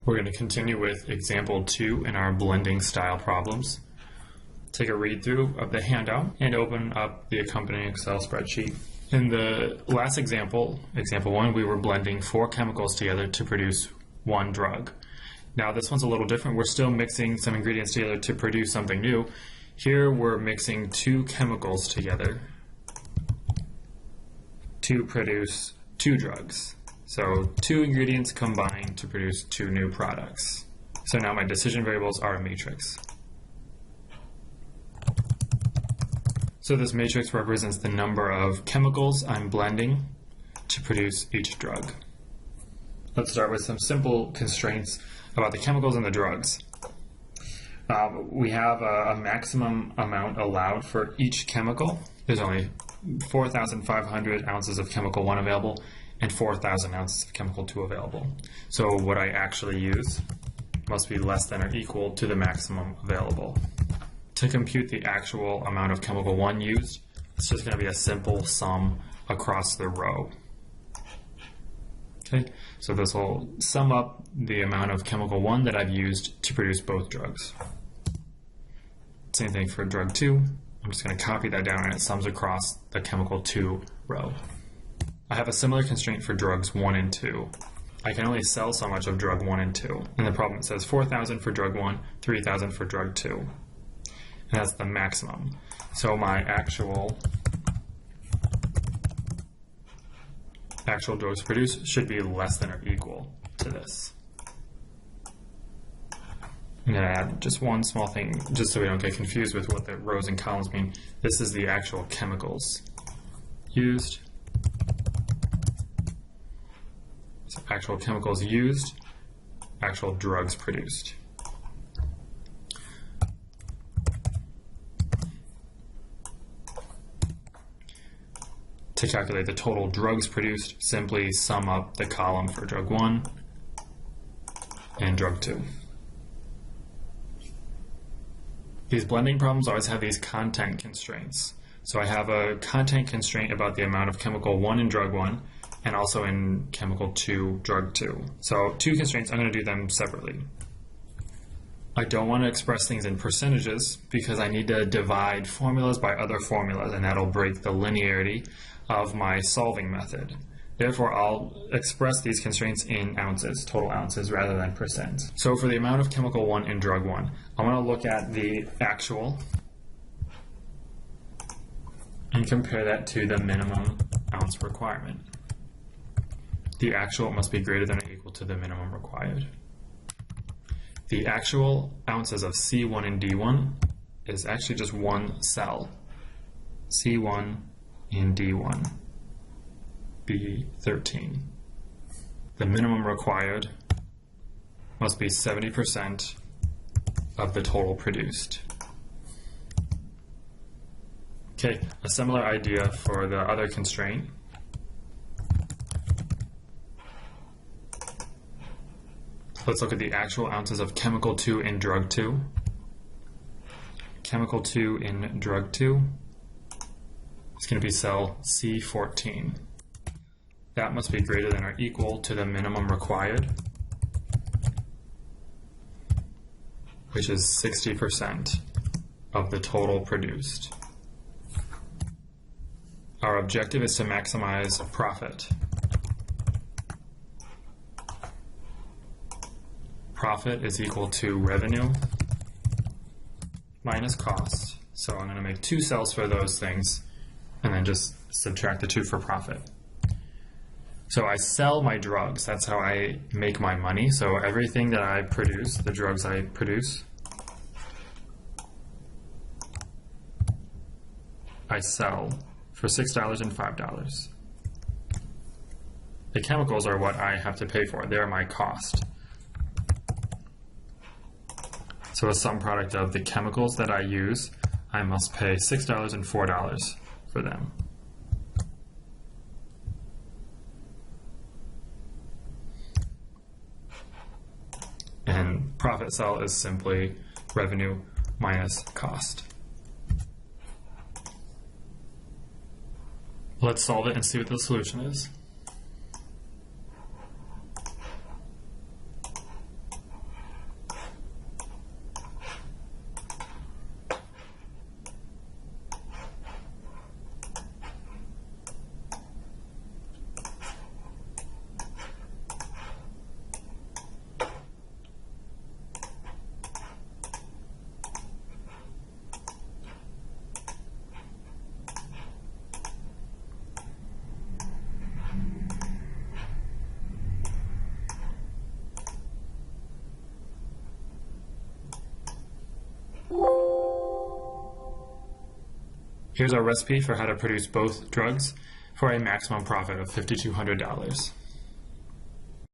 We're going to continue with example 2 in our blending style problems. Take a read through of the handout and open up the accompanying Excel spreadsheet. In the last example, example 1, we were blending 4 chemicals together to produce 1 drug. Now this one's a little different. We're still mixing some ingredients together to produce something new. Here we're mixing 2 chemicals together to produce 2 drugs. So 2 ingredients combined to produce 2 new products. So now my decision variables are a matrix. So this matrix represents the number of chemicals I'm blending to produce each drug. Let's start with some simple constraints about the chemicals and the drugs. We have a maximum amount allowed for each chemical. There's only 4,500 ounces of chemical 1 available and 4,000 ounces of chemical 2 available. So what I actually use must be less than or equal to the maximum available. To compute the actual amount of chemical 1 used, it's just going to be a simple sum across the row. Okay, so this will sum up the amount of chemical 1 that I've used to produce both drugs. Same thing for drug 2. I'm just going to copy that down and it sums across the chemical 2 row. I have a similar constraint for drugs 1 and 2. I can only sell so much of drug 1 and 2. In the problem it says 4,000 for drug 1, 3,000 for drug 2. And that's the maximum. So my actual drugs produced should be less than or equal to this. I'm going to add just one small thing, just so we don't get confused with what the rows and columns mean. This is the actual chemicals used. So actual chemicals used, actual drugs produced. To calculate the total drugs produced, simply sum up the column for drug 1 and drug 2. These blending problems always have these content constraints. So I have a content constraint about the amount of chemical 1 in drug 1 and also in chemical 2, drug 2. So 2 constraints, I'm going to do them separately. I don't want to express things in percentages because I need to divide formulas by other formulas, and that'll break the linearity of my solving method. Therefore, I'll express these constraints in ounces, total ounces, rather than percent. So for the amount of chemical 1 in drug 1, I want to look at the actual and compare that to the minimum ounce requirement. The actual must be greater than or equal to the minimum required. The actual ounces of C1 and D1 is actually just one cell. C1 and D1, B13. The minimum required must be 70% of the total produced. Okay, a similar idea for the other constraint. Let's look at the actual ounces of chemical 2 in drug 2. Chemical 2 in drug 2 is going to be cell C14. That must be greater than or equal to the minimum required, which is 60% of the total produced. Our objective is to maximize profit. Profit is equal to revenue minus cost. So I'm going to make 2 cells for those things and then just subtract the 2 for profit. So I sell my drugs. That's how I make my money. So everything that I produce, the drugs I produce, I sell for $6 and $5. The chemicals are what I have to pay for. They're my cost. So a sum product of the chemicals that I use, I must pay $6 and $4 for them. And profit cell is simply revenue minus cost. Let's solve it and see what the solution is. Here's our recipe for how to produce both drugs for a maximum profit of $5,200.